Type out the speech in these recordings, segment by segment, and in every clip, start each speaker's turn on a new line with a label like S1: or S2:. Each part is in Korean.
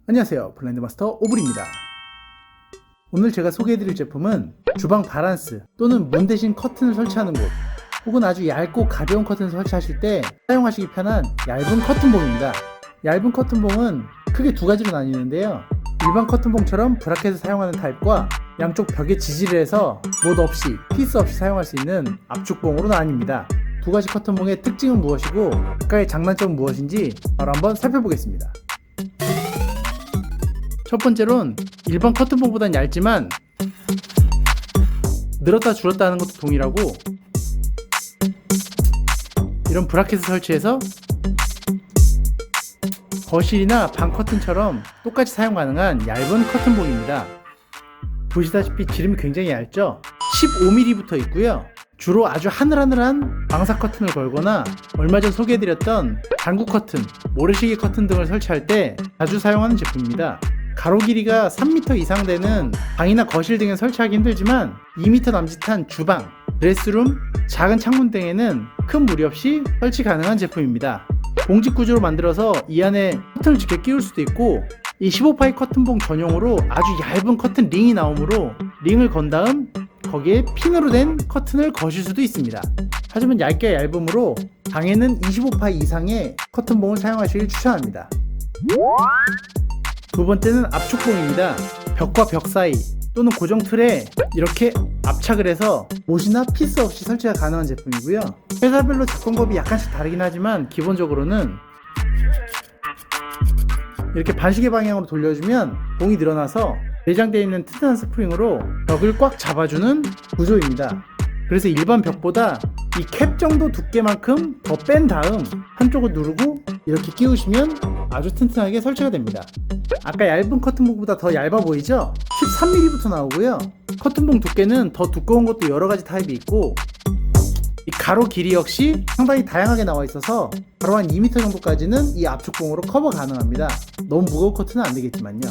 S1: 안녕하세요, 블라인드마스터 오블입니다. 오늘 제가 소개해드릴 제품은 주방 바란스 또는 문 대신 커튼을 설치하는 곳, 혹은 아주 얇고 가벼운 커튼을 설치하실 때 사용하시기 편한 얇은 커튼봉입니다. 얇은 커튼봉은 크게 두 가지로 나뉘는데요, 일반 커튼봉처럼 브라켓을 사용하는 타입과 양쪽 벽에 지지를 해서 못 없이, 피스 없이 사용할 수 있는 압축봉으로 나뉩니다. 두 가지 커튼봉의 특징은 무엇이고 각각의 장단점은 무엇인지 바로 한번 살펴보겠습니다. 첫 번째로는 일반 커튼봉보단 얇지만 늘었다 줄었다 하는 것도 동일하고, 이런 브라켓을 설치해서 거실이나 방 커튼처럼 똑같이 사용 가능한 얇은 커튼봉입니다. 보시다시피 지름이 굉장히 얇죠? 15mm부터 있고요. 주로 아주 하늘하늘한 방사 커튼을 걸거나 얼마 전 소개해드렸던 당구 커튼, 모래시계 커튼 등을 설치할 때 자주 사용하는 제품입니다. 가로 길이가 3m 이상 되는 방이나 거실 등에 설치하기 힘들지만 2m 남짓한 주방, 드레스룸, 작은 창문 등에는 큰 무리 없이 설치 가능한 제품입니다. 봉집 구조로 만들어서 이 안에 커튼을 직접 끼울 수도 있고, 이 15파이 커튼봉 전용으로 아주 얇은 커튼 링이 나오므로 링을 건 다음 거기에 핀으로 된 커튼을 거실 수도 있습니다. 하지만 얇게 얇음으로 방에는 25파이 이상의 커튼봉을 사용하시길 추천합니다. 두 번째는 압축봉입니다. 벽과 벽 사이 또는 고정 틀에 이렇게 압착을 해서 못이나 피스 없이 설치가 가능한 제품이고요. 회사별로 작동법이 약간씩 다르긴 하지만 기본적으로는 이렇게 반시계 방향으로 돌려주면 봉이 늘어나서 내장되어 있는 튼튼한 스프링으로 벽을 꽉 잡아주는 구조입니다. 그래서 일반 벽보다 이 캡 정도 두께만큼 더 뺀 다음 한쪽을 누르고 이렇게 끼우시면 아주 튼튼하게 설치가 됩니다. 아까 얇은 커튼봉보다 더 얇아 보이죠? 13mm부터 나오고요. 커튼봉 두께는 더 두꺼운 것도 여러가지 타입이 있고, 이 가로 길이 역시 상당히 다양하게 나와 있어서 가로 한 2m 정도까지는 이 압축봉으로 커버 가능합니다. 너무 무거운 커튼은 안 되겠지만요.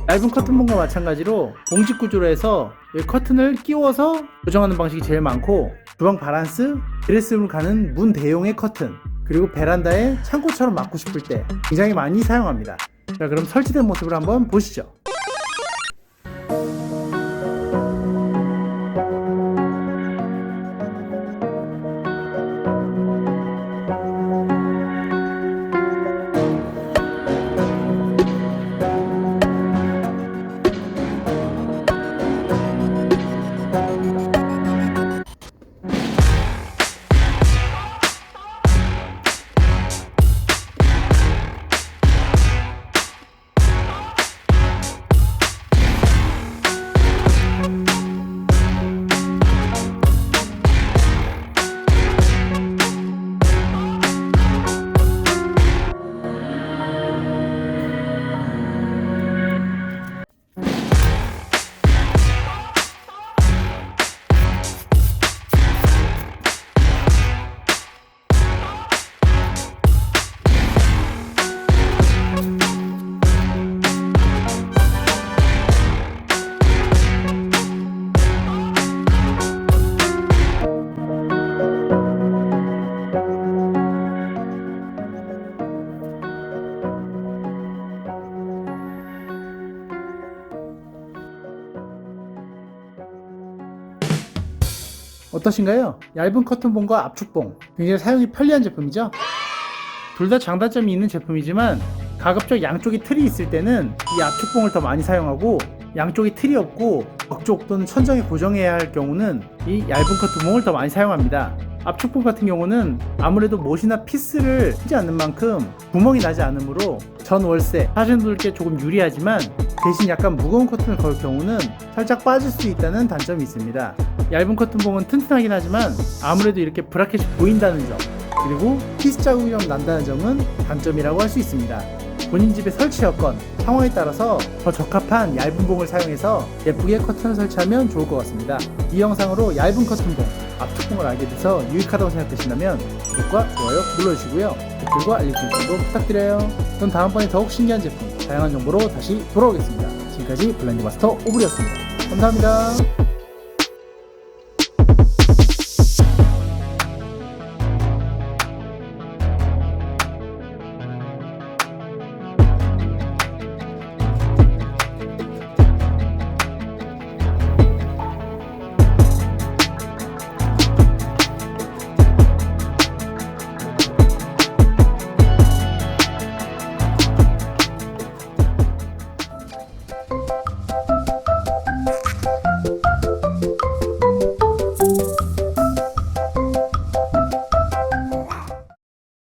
S1: 얇은 커튼봉과 마찬가지로 봉집 구조로 해서 커튼을 끼워서 고정하는 방식이 제일 많고, 주방 바란스, 드레스룸을 가는 문 대용의 커튼, 그리고 베란다에 창고처럼 막고 싶을 때 굉장히 많이 사용합니다. 자, 그럼 설치된 모습을 한번 보시죠. 어떠신가요? 얇은 커튼봉과 압축봉, 굉장히 사용이 편리한 제품이죠? 둘 다 장단점이 있는 제품이지만 가급적 양쪽이 틀이 있을 때는 이 압축봉을 더 많이 사용하고, 양쪽이 틀이 없고 벽쪽 또는 천정에 고정해야 할 경우는 이 얇은 커튼봉을 더 많이 사용합니다. 압축봉 같은 경우는 아무래도 못이나 피스를 하지 않는 만큼 구멍이 나지 않으므로 전 월세 하시는 분들께 조금 유리하지만, 대신 약간 무거운 커튼을 걸 경우는 살짝 빠질 수 있다는 단점이 있습니다. 얇은 커튼봉은 튼튼하긴 하지만 아무래도 이렇게 브라켓이 보인다는 점, 그리고 피스 자국이 좀 난다는 점은 단점이라고 할 수 있습니다. 본인 집의 설치 여건, 상황에 따라서 더 적합한 얇은 봉을 사용해서 예쁘게 커튼을 설치하면 좋을 것 같습니다. 이 영상으로 얇은 커튼봉, 압축봉을 알게 돼서 유익하다고 생각되신다면 구독과 좋아요 눌러주시고요. 댓글과 알림 설정도 부탁드려요. 그럼 다음번에 더욱 신기한 제품, 다양한 정보로 다시 돌아오겠습니다. 지금까지 블라인드마스터 오블이었습니다. 감사합니다.